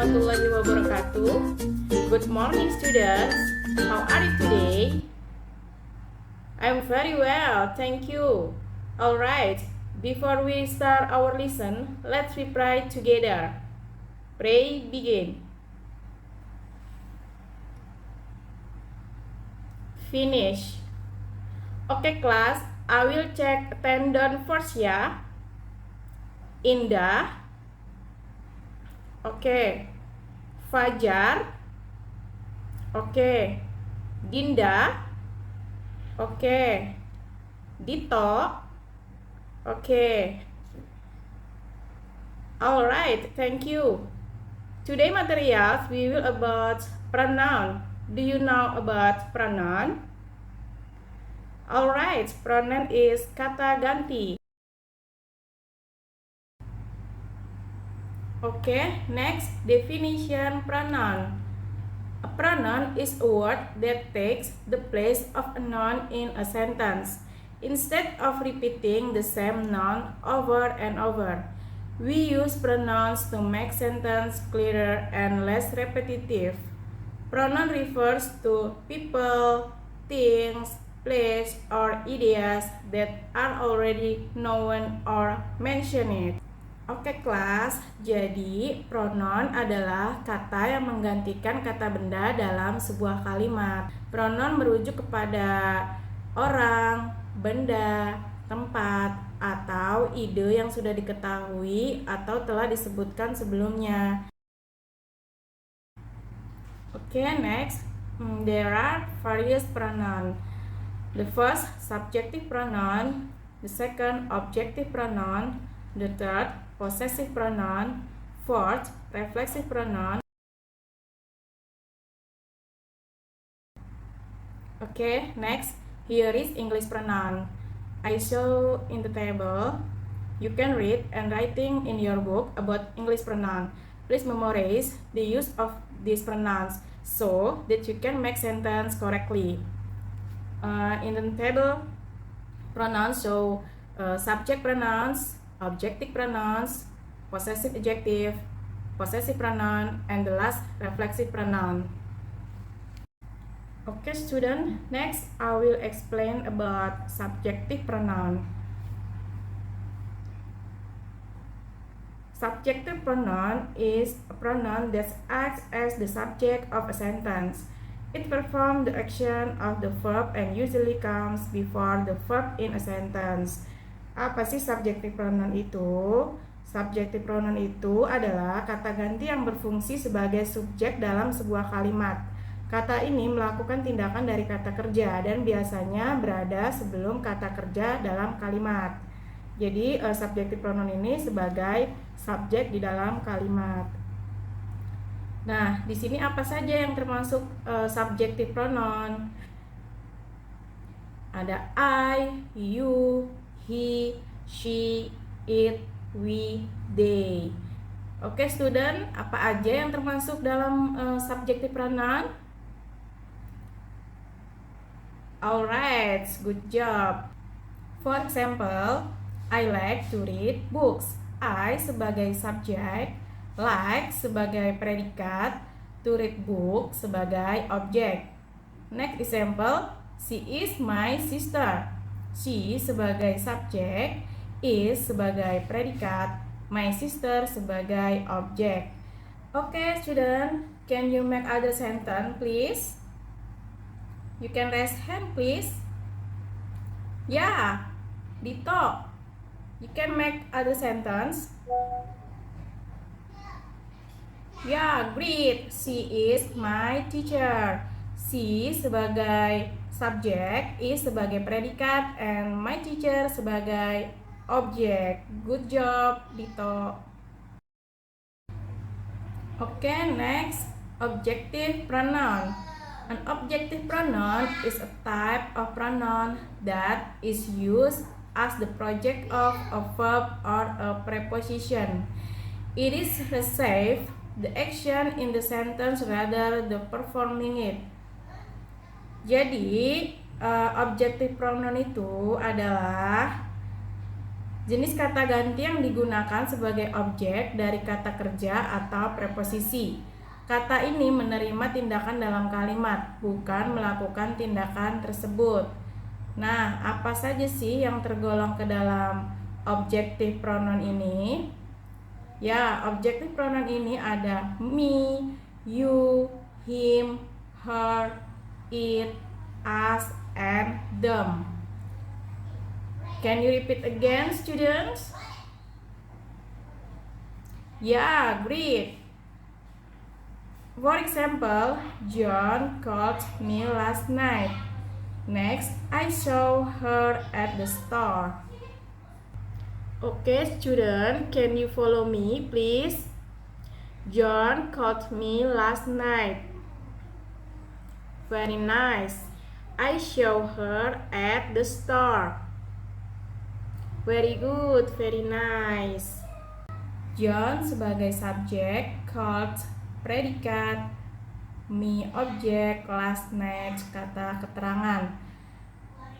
warahmatullahi wabarakatuh. Good morning students. How are you today? I'm very well, thank you. Alright, before we start our lesson, let's we pray together. Pray begin. Finish. Okay class, I will check attendance first ya. Indah. Oke. Fajar. Oke. Dinda. Oke. Dito. Oke. Alright, thank you. Today materials we will about pronoun. Do you know about pronoun? Alright, pronoun is kata ganti. Okay, next definition pronoun. A pronoun is a word that takes the place of a noun in a sentence. Instead of repeating the same noun over and over, we use pronouns to make sentence clearer and less repetitive. Pronoun refers to people, things, place, or ideas that are already known or mentioned. Oke kelas, jadi pronoun adalah kata yang menggantikan kata benda dalam sebuah kalimat. Pronoun merujuk kepada orang, benda, tempat, atau ide yang sudah diketahui atau telah disebutkan sebelumnya. Oke, next, there are various pronoun. The first, subjective pronoun. The second, objective pronoun. The third, possessive pronoun. Fourth, reflexive pronoun. Okay, next, here is English pronoun. I show in the table. You can read and writing in your book about English pronoun. Please memorize the use of these pronouns so that you can make sentence correctly. In the table, pronouns show subject pronouns, objective pronouns, possessive adjective, possessive pronoun, and the last reflexive pronoun. Okay student, next I will explain about subjective pronoun. Subjective pronoun is a pronoun that acts as the subject of a sentence. It performs the action of the verb and usually comes before the verb in a sentence. Apa sih subjective pronoun itu? Subjective pronoun itu adalah kata ganti yang berfungsi sebagai subjek dalam sebuah kalimat. Kata ini melakukan tindakan dari kata kerja dan biasanya berada sebelum kata kerja dalam kalimat. Jadi subjective pronoun ini sebagai subjek di dalam kalimat. Nah, di sini apa saja yang termasuk subjective pronoun? Ada I, you, he, she, it, we, they. Oke student, apa aja yang termasuk dalam subjective pronoun? Alright, good job. For example, I like to read books. I sebagai subjek, like sebagai predikat, to read book sebagai objek. Next example, she is my sister. She sebagai subjek, is sebagai predikat, my sister sebagai objek. Okay, student, can you make other sentence, please? You can raise hand, please. Yeah, Dito, you can make other sentence. Yeah, great. She is my teacher. She sebagai subjek, is sebagai predikat, and my teacher sebagai objek. Good job, Dito. Okay, next, objective pronoun. An objective pronoun is a type of pronoun that is used as the project of a verb or a preposition. It is receive the action in the sentence rather than performing it. Jadi, objective pronoun itu adalah Jenis kata ganti yang digunakan sebagai objek dari kata kerja atau preposisi. Kata ini menerima tindakan dalam kalimat, bukan melakukan tindakan tersebut. Nah, apa saja sih yang tergolong ke dalam objective pronoun ini? Ya, objective pronoun ini ada me, you, him, her, it, us, and them. Can you repeat again, students? Yeah, great. For example, John called me last night. Next, I saw her at the store. Okay, student, can you follow me, please? John called me last night. Very nice. I saw her at the store. Very good, very nice. John sebagai subjek, called predikat, me objek, last night kata keterangan.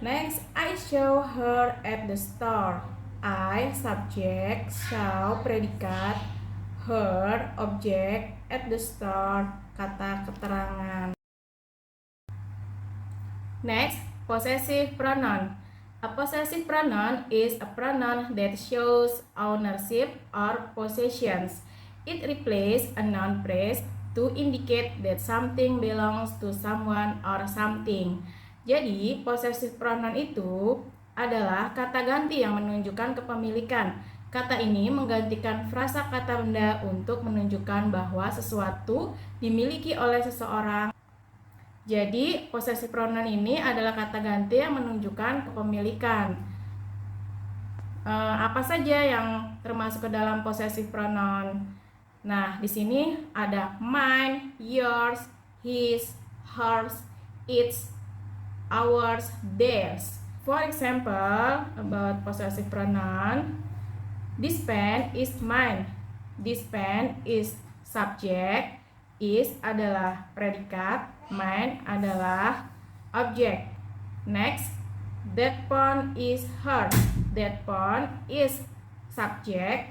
Next, I saw her at the store. I subjek, saw predikat, her objek, at the store kata keterangan. Next, possessive pronoun. A possessive pronoun is a pronoun that shows ownership or possessions. It replaces a noun phrase to indicate that something belongs to someone or something. Jadi, possessive pronoun itu adalah kata ganti yang menunjukkan kepemilikan. Kata ini menggantikan frasa kata benda untuk menunjukkan bahwa sesuatu dimiliki oleh seseorang. Jadi, possessive pronoun ini adalah kata ganti yang menunjukkan kepemilikan. Apa saja yang termasuk ke dalam possessive pronoun? Nah, di sini ada mine, yours, his, hers, its, ours, theirs. For example, about possessive pronoun, this pen is mine. This pen is subject. Is adalah predikat, mine adalah objek. Next, that phone is hers. That phone is subjek.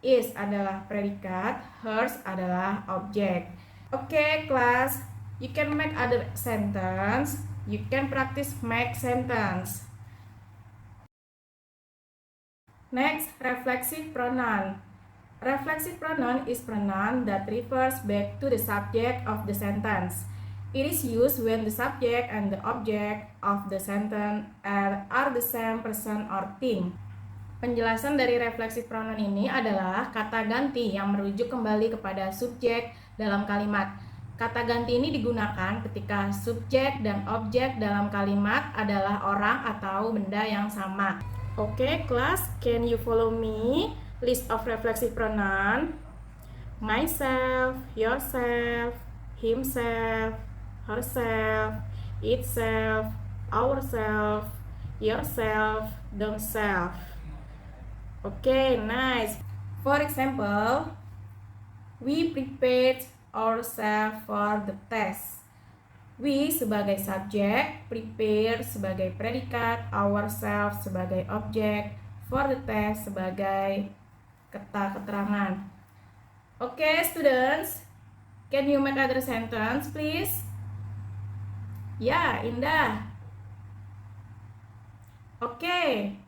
Is adalah predikat, hers adalah objek. Okay, class, you can make other sentence. You can practice make sentence. Next, reflexive pronoun. Reflexive pronoun is pronoun that refers back to the subject of the sentence. It is used when the subject and the object of the sentence are the same person or thing. Penjelasan dari reflexive pronoun ini adalah kata ganti yang merujuk kembali kepada subjek dalam kalimat. Kata ganti ini digunakan ketika subjek dan objek dalam kalimat adalah orang atau benda yang sama. Okay, class, can you follow me? List of reflexive pronoun: myself, yourself, himself, herself, itself, ourself, yourself, themselves. Okay, nice. For example, we prepared ourselves for the test. We sebagai subjek, prepare sebagai predikat, ourselves sebagai objek, for the test sebagai kata keterangan. Okay, students, can you make other sentence, please? Ya, Indah. Okay,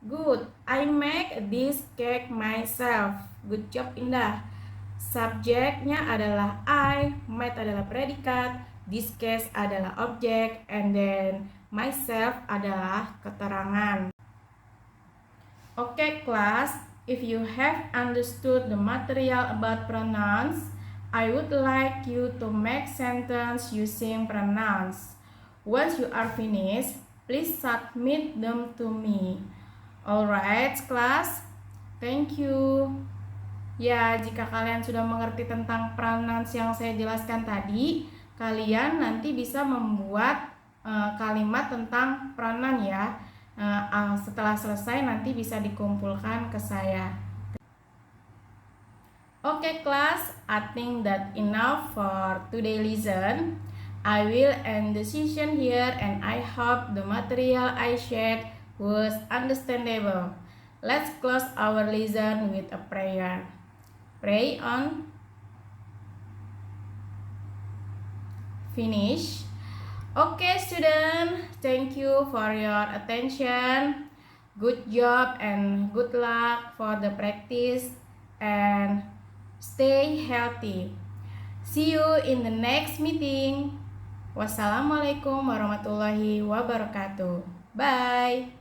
good. I make this cake myself. Good job, Indah. Subjeknya adalah I, made adalah predikat, this cake adalah objek, and then myself adalah keterangan. Okay, class. If you have understood the material about pronouns, I would like you to make sentence using pronouns. Once you are finished, please submit them to me. Alright, class. Thank you. Ya, jika kalian sudah mengerti tentang pronouns yang saya jelaskan tadi, kalian nanti bisa membuat kalimat tentang pronoun ya. Setelah selesai nanti bisa dikumpulkan ke saya. Okay, class, I think that enough for today lesson. I will end the session here and I hope the material I shared was understandable. Let's close our lesson with a prayer. Pray on. Finish. Okay, student, thank you for your attention. Good job and good luck for the practice and stay healthy. See you in the next meeting. Wassalamualaikum warahmatullahi wabarakatuh. Bye.